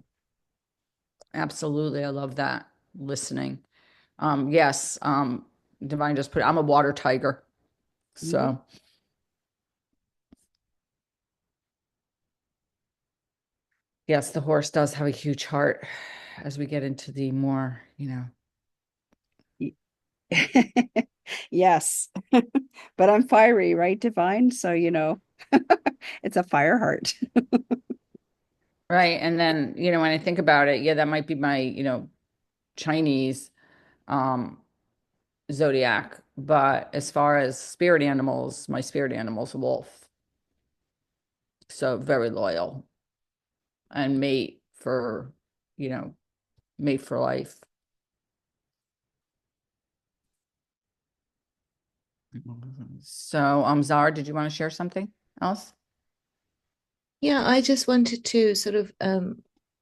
Absolutely. I love that. Listening. Yes. Divine just put, I'm a water tiger. Mhm. So yes, the horse does have a huge heart as we get into the more, Yes. But I'm fiery, right, Divine? So it's a fire heart. right. And then, when I think about it, yeah, that might be my, Chinese um zodiac. But as far as spirit animals, my spirit animal's a wolf. So very loyal and you know, mate for life. So, Zara, did you want to share something else? Yeah, I just wanted to sort of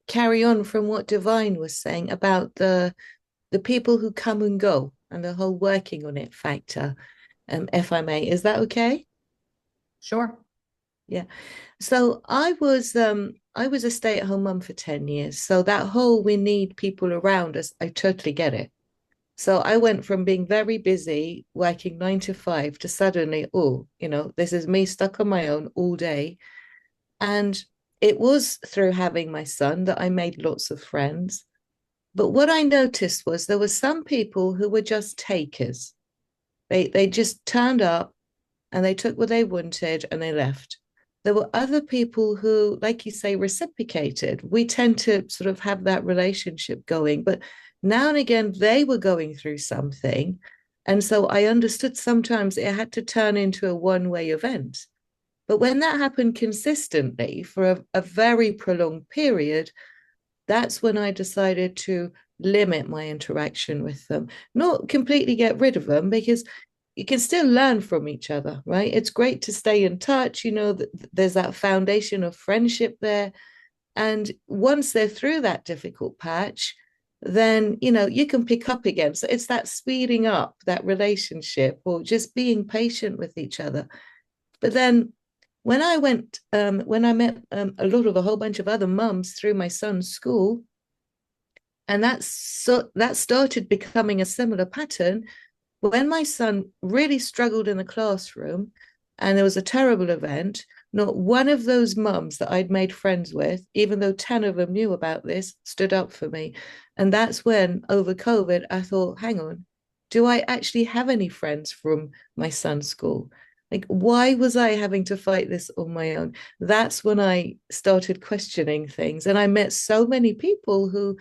carry on from what Divine was saying about the people who come and go and the whole working on it factor, if I may. Is that okay? Sure. Yeah. So I was a stay-at-home mum for 10 years. So that whole we need people around us, I totally get it. So I went from being very busy, working 9 to 5, to suddenly, oh, this is me stuck on my own all day. And it was through having my son that I made lots of friends. But what I noticed was there were some people who were just takers. They just turned up and they took what they wanted and they left. There were other people who, like you say, reciprocated. We tend to sort of have that relationship going, but now and again they were going through something. And so I understood sometimes it had to turn into a one-way event. But when that happened consistently for a very prolonged period, that's when I decided to limit my interaction with them. Not completely get rid of them, because you can still learn from each other, right? It's great to stay in touch. There's that foundation of friendship there. And once they're through that difficult patch, then, you can pick up again. So it's that speeding up that relationship, or just being patient with each other. But then when I met a whole bunch of other mums through my son's school, and that started becoming a similar pattern. When my son really struggled in the classroom and there was a terrible event, not one of those mums that I'd made friends with, even though 10 of them knew about this, stood up for me. And that's when, over COVID, I thought, hang on, do I actually have any friends from my son's school? Like, why was I having to fight this on my own? That's when I started questioning things. And I met so many people who,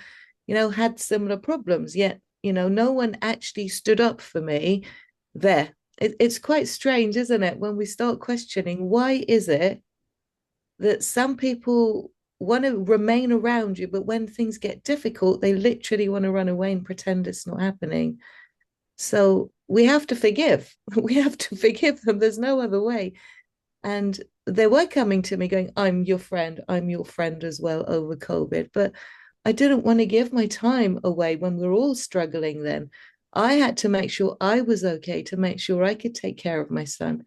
had similar problems, yet, no one actually stood up for me there. It's quite strange, isn't it, when we start questioning why is it that some people want to remain around you, but when things get difficult, they literally want to run away and pretend it's not happening. So we have to forgive. We have to forgive them. There's no other way. And they were coming to me going, I'm your friend as well over COVID. But I didn't want to give my time away when we were all struggling then. I had to make sure I was okay, to make sure I could take care of my son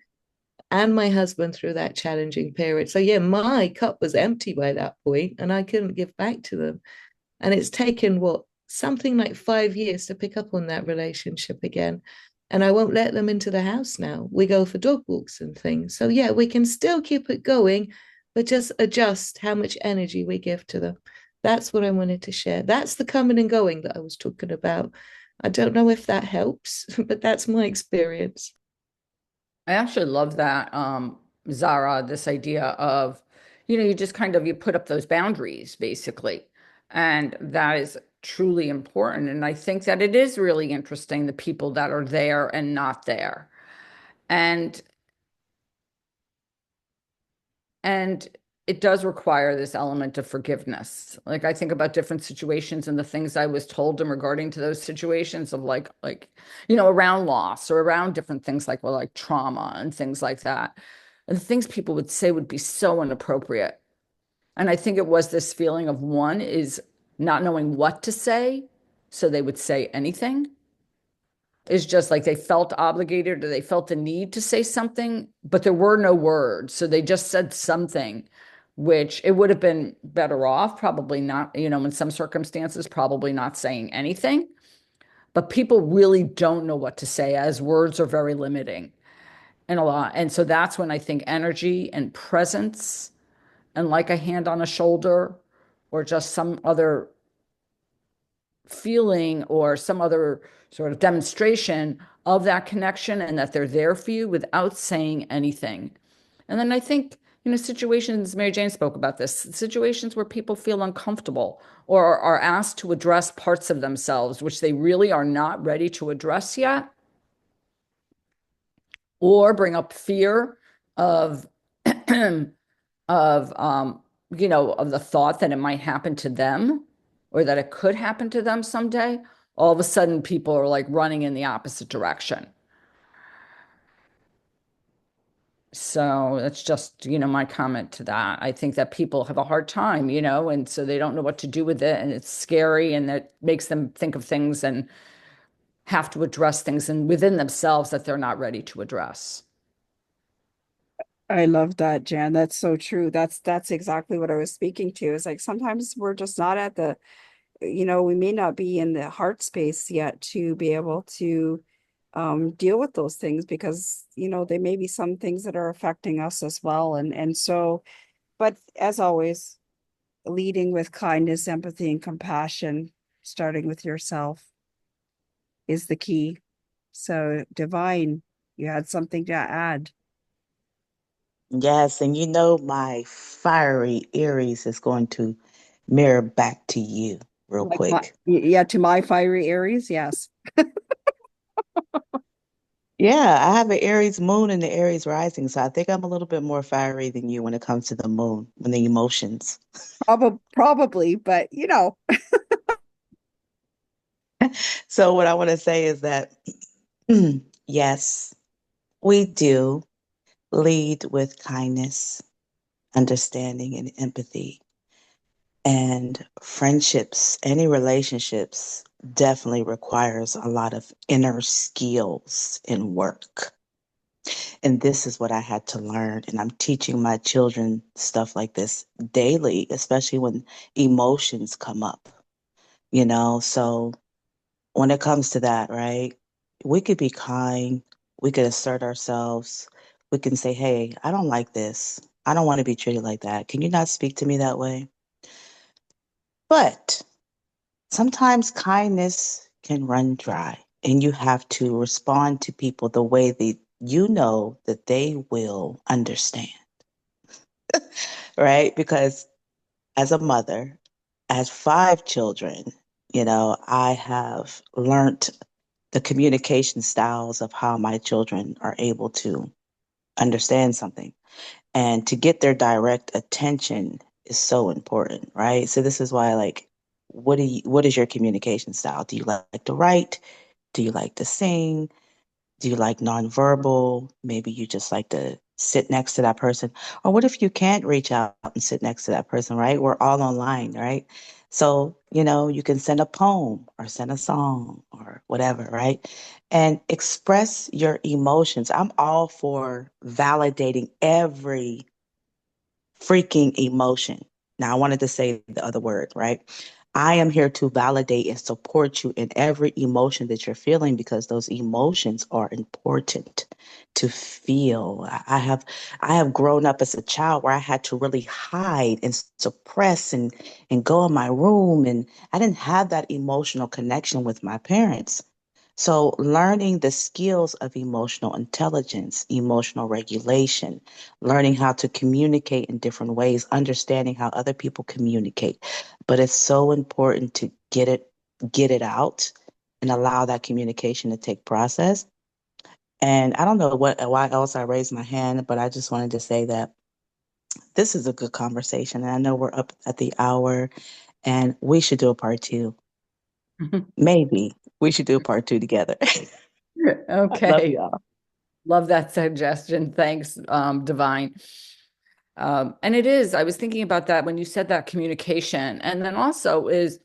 and my husband through that challenging period. So, yeah, my cup was empty by that point and I couldn't give back to them. And it's taken what, something like 5 years to pick up on that relationship again. And I won't let them into the house now. We go for dog walks and things. So, yeah, we can still keep it going, but just adjust how much energy we give to them. That's what I wanted to share. That's the coming and going that I was talking about. I don't know if that helps, but that's my experience. I actually love that, Zara, this idea of, you just kind of you put up those boundaries basically. And that is truly important. And I think that it is really interesting, the people that are there and not there. And and it does require this element of forgiveness. Like I think about different situations and the things I was told in regarding to those situations of around loss or around different things like trauma and things like that. And the things people would say would be so inappropriate. And I think it was this feeling of one is not knowing what to say, so they would say anything. Is just like they felt obligated or they felt the need to say something, but there were no words. So they just said something, which it would have been better off, probably not, in some circumstances, probably not saying anything. But people really don't know what to say, as words are very limiting and a lot. And so that's when I think energy and presence and like a hand on a shoulder or just some other feeling or some other sort of demonstration of that connection and that they're there for you without saying anything. And then I think, situations, Mary Jane spoke about this, situations where people feel uncomfortable or are asked to address parts of themselves, which they really are not ready to address yet, or bring up fear of, of the thought that it might happen to them or that it could happen to them someday, all of a sudden people are like running in the opposite direction. So that's just, my comment to that. I think that people have a hard time, and so they don't know what to do with it. And it's scary and it makes them think of things and have to address things and within themselves that they're not ready to address. I love that, Jan. That's so true. That's exactly what I was speaking to. It's like sometimes we're just not at the, we may not be in the heart space yet to be able to deal with those things because, there may be some things that are affecting us as well. And so, but as always, leading with kindness, empathy, and compassion, starting with yourself is the key. So, Divine, you had something to add. Yes, and my fiery Aries is going to mirror back to you real Like my, quick. yeah, to my fiery Aries, yes. Yeah, I have an Aries moon and the Aries rising, so I think I'm a little bit more fiery than you when it comes to the moon, when the emotions. Probably, but So what I want to say is that yes, we do lead with kindness, understanding, and empathy. And friendships, any relationships definitely requires a lot of inner skills and work. And this is what I had to learn. And I'm teaching my children stuff like this daily, especially when emotions come up, So when it comes to that, right, we could be kind, we could assert ourselves, we can say, hey, I don't like this. I don't want to be treated like that. Can you not speak to me that way? But sometimes kindness can run dry, and you have to respond to people the way that that they will understand, right? Because as a mother, as 5 children, I have learned the communication styles of how my children are able to understand something. And to get their direct attention is so important, right? So this is why, like, what is your communication style? Do you like to write? Do you like to sing? Do you like nonverbal? Maybe you just like to sit next to that person. Or what if you can't reach out and sit next to that person, right? We're all online, right? So You can send a poem or send a song or whatever, right? And express your emotions. I'm all for validating every freaking emotion. Now, I wanted to say the other word, right? I am here to validate and support you in every emotion that you're feeling because those emotions are important to feel. I have grown up as a child where I had to really hide and suppress and go in my room, and I didn't have that emotional connection with my parents. So, learning the skills of emotional intelligence, emotional regulation, learning how to communicate in different ways, understanding how other people communicate. But it's so important to get it out and allow that communication to take process. And I don't know why else I raised my hand, but I just wanted to say that this is a good conversation. And I know we're up at the hour and we should do a part two. Maybe we should do a part two together. I love Okay. y'all. Love that suggestion. Thanks, Divine. And it is, I was thinking about that when you said that communication. And then also is,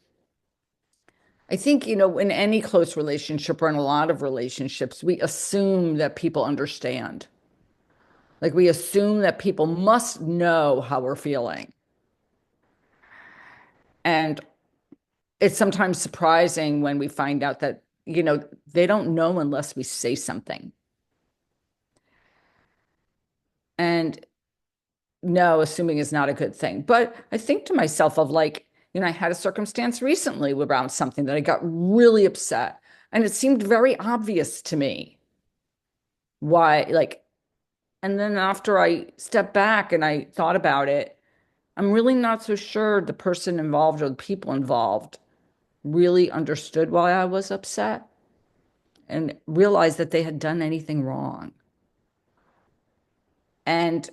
I think, in any close relationship or in a lot of relationships, we assume that people understand. Like we assume that people must know how we're feeling. And it's sometimes surprising when we find out that, they don't know unless we say something. And no, assuming is not a good thing. But I think to myself of like, I had a circumstance recently around something that I got really upset. And it seemed very obvious to me why, like, and then after I stepped back and I thought about it, I'm really not so sure the person involved or the people involved really understood why I was upset and realized that they had done anything wrong. And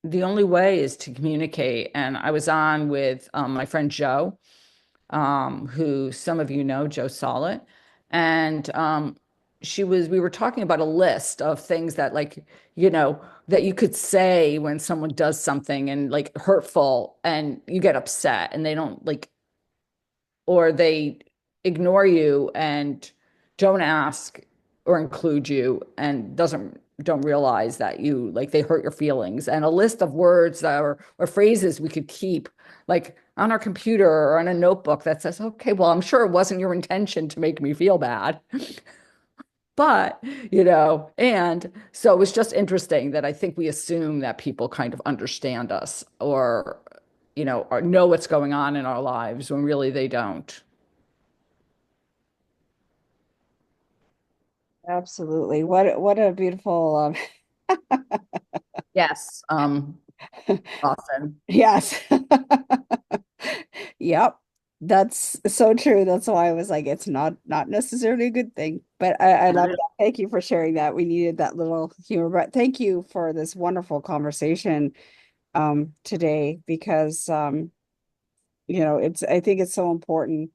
the only way is to communicate. And I was on with my friend Joe, who some of you know, Joe Solid. And we were talking about a list of things that that you could say when someone does something and like hurtful and you get upset and they don't like, or they ignore you and don't ask or include you and don't realize that you like they hurt your feelings, and a list of words that are or phrases we could keep like on our computer or on a notebook that says, okay, well, I'm sure it wasn't your intention to make me feel bad. But, and so it was just interesting that I think we assume that people kind of understand us or know what's going on in our lives when really they don't. Absolutely. What a beautiful Yes. Often. yes. Yep. That's so true. That's why I was like, it's not necessarily a good thing. But I love that. Thank you for sharing that. We needed that little humor. But thank you for this wonderful conversation today because I think it's so important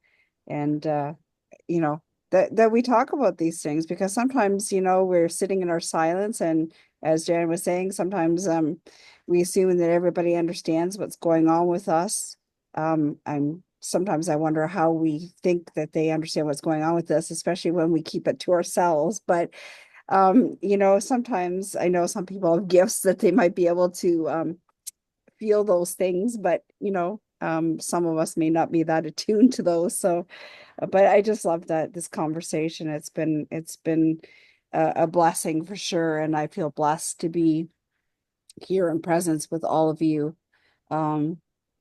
and you know that we talk about these things because sometimes we're sitting in our silence, and as Jan was saying, sometimes we assume that everybody understands what's going on with us. I'm sometimes I wonder how we think that they understand what's going on with us, especially when we keep it to ourselves. But sometimes I know some people have gifts that they might be able to feel those things, but some of us may not be that attuned to those. So, but I just love that this conversation. It's been a blessing for sure, and I feel blessed to be here in presence with all of you, um,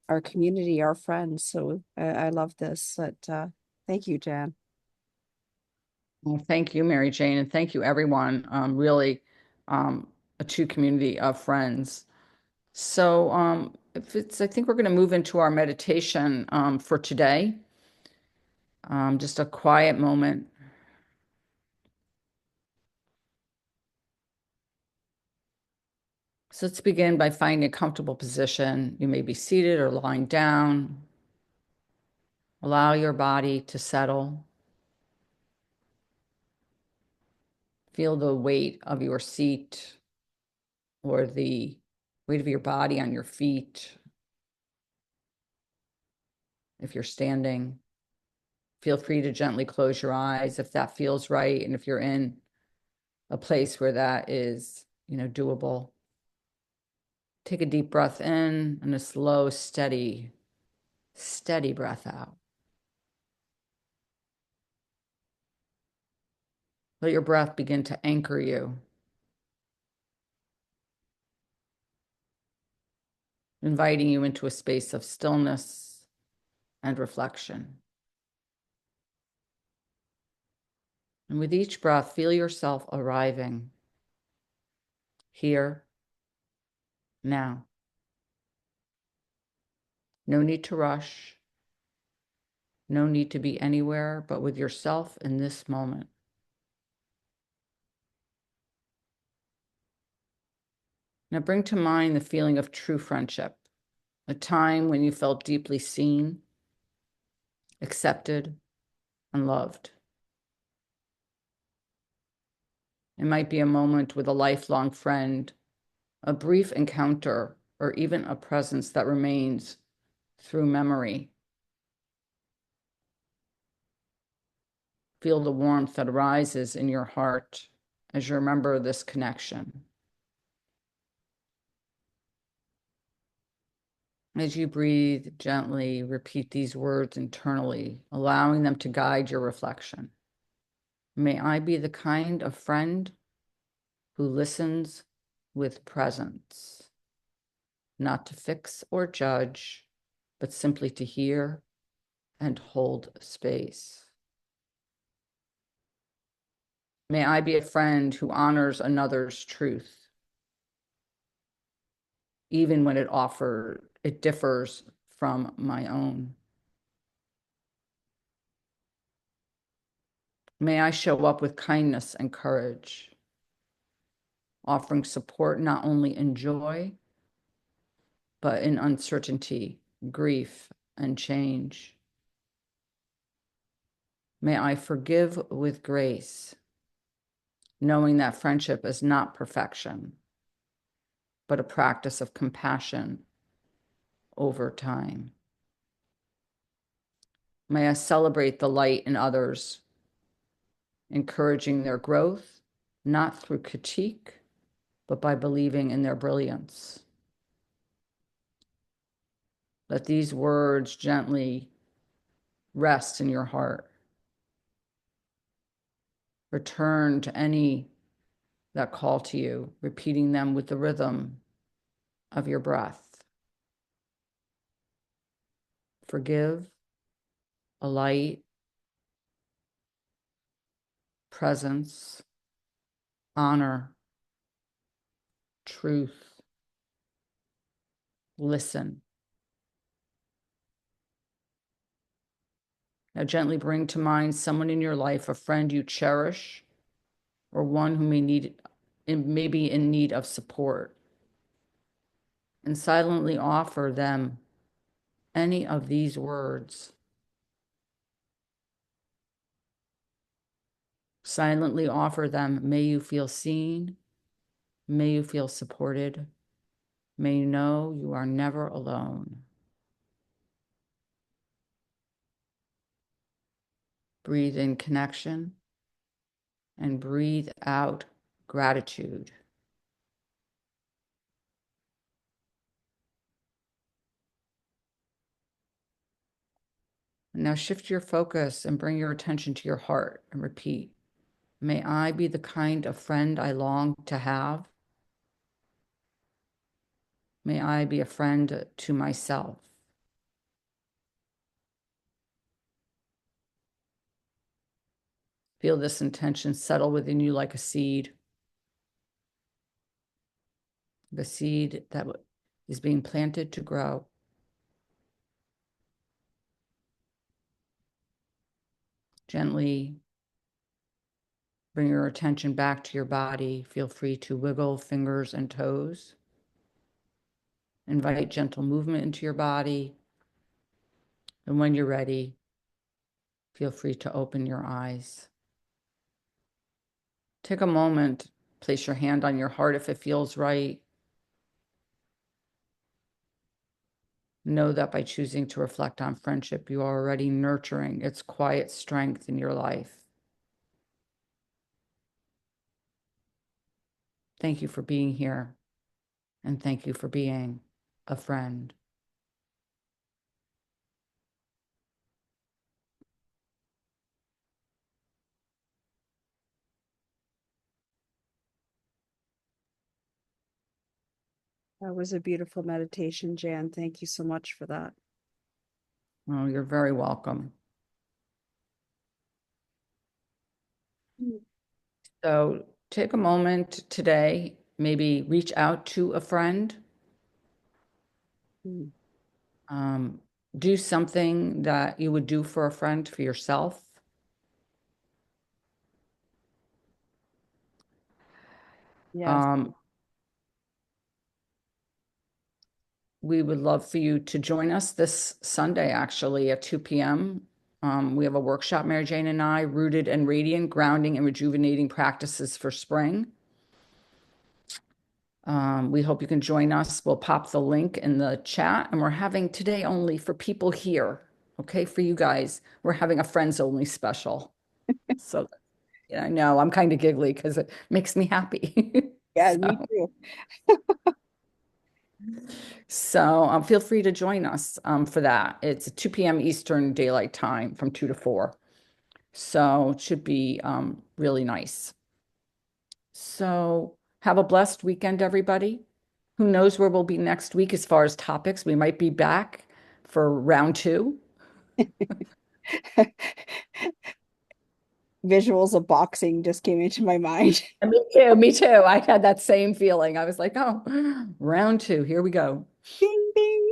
our community, our friends. So I love this. But thank you, Jan. Well, thank you, Mary Jane, and thank you, everyone. Really, a true community of friends. So, I think we're going to move into our meditation for today. Just a quiet moment. So let's begin by finding a comfortable position. You may be seated or lying down. Allow your body to settle. Feel the weight of your seat or the weight of your body on your feet. If you're standing, feel free to gently close your eyes if that feels right. And if you're in a place where that is, doable, take a deep breath in and a slow, steady breath out. Let your breath begin to anchor you, inviting you into a space of stillness and reflection. And with each breath, feel yourself arriving here, now. No need to rush. No need to be anywhere but with yourself in this moment. Now bring to mind the feeling of true friendship, a time when you felt deeply seen, accepted, and loved. It might be a moment with a lifelong friend, a brief encounter, or even a presence that remains through memory. Feel the warmth that arises in your heart as you remember this connection. As you breathe, gently repeat these words internally, allowing them to guide your reflection. May I be the kind of friend who listens with presence, not to fix or judge, but simply to hear and hold space. May I be a friend who honors another's truth, even when it differs from my own. May I show up with kindness and courage, offering support not only in joy, but in uncertainty, grief, and change. May I forgive with grace, knowing that friendship is not perfection, but a practice of compassion over time. May I celebrate the light in others, encouraging their growth, not through critique, but by believing in their brilliance. Let these words gently rest in your heart. Return to any that call to you, repeating them with the rhythm of your breath. Forgive, alight, presence, honor, truth, listen. Now gently bring to mind someone in your life, a friend you cherish, or one who may be in need of support, and silently offer them any of these words. Silently offer them, may you feel seen, may you feel supported, may you know you are never alone. Breathe in connection and breathe out gratitude. And now shift your focus and bring your attention to your heart and repeat, may I be the kind of friend I long to have. May I be a friend to myself. Feel this intention settle within you like a seed. The seed that is being planted to grow. Gently bring your attention back to your body. Feel free to wiggle fingers and toes. Invite gentle movement into your body. And when you're ready, feel free to open your eyes. Take a moment, place your hand on your heart if it feels right. Know that by choosing to reflect on friendship, you are already nurturing its quiet strength in your life. Thank you for being here, and thank you for being a friend. That was a beautiful meditation, Jan. Thank you so much for that. Oh, you're very welcome. So take a moment today, maybe reach out to a friend. Mm. Do something that you would do for a friend for yourself. Yes, We would love for you to join us this Sunday, actually, at 2 p.m. We have a workshop, Mary Jane and I, Rooted and Radiant, Grounding and Rejuvenating Practices for Spring. We hope you can join us. We'll pop the link in the chat, and we're having today only for people here. Okay, for you guys, we're having a friends only special. So, yeah, I know I'm kind of giggly because it makes me happy. yeah, me too. So feel free to join us for that. It's 2 p.m. Eastern Daylight Time from 2 to 4. So it should be really nice. So have a blessed weekend, everybody. Who knows where we'll be next week as far as topics? We might be back for round 2. Visuals of boxing just came into my mind. And me too, me too. I had that same feeling. I was like, oh, round 2, here we go. Ding, ding.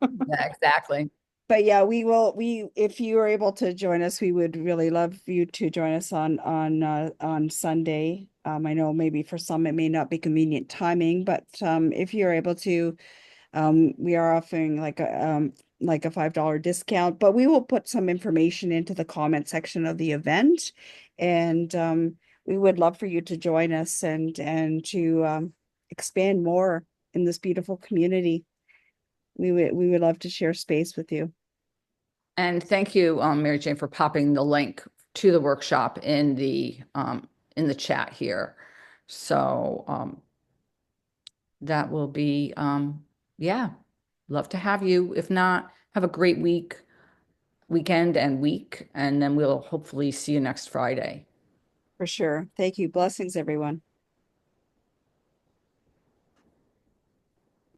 Yeah, exactly. But yeah, if you are able to join us, we would really love you to join us on Sunday. I know maybe for some it may not be convenient timing, but if you're able to, we are offering like a $5 discount, but we will put some information into the comment section of the event. And we would love for you to join us and to expand more in this beautiful community. We would love to share space with you. And thank you, Mary Jane, for popping the link to the workshop in the chat here. So that will be yeah, love to have you. If not, have a great weekend and week, and then we'll hopefully see you next Friday. For sure. Thank you. Blessings, everyone.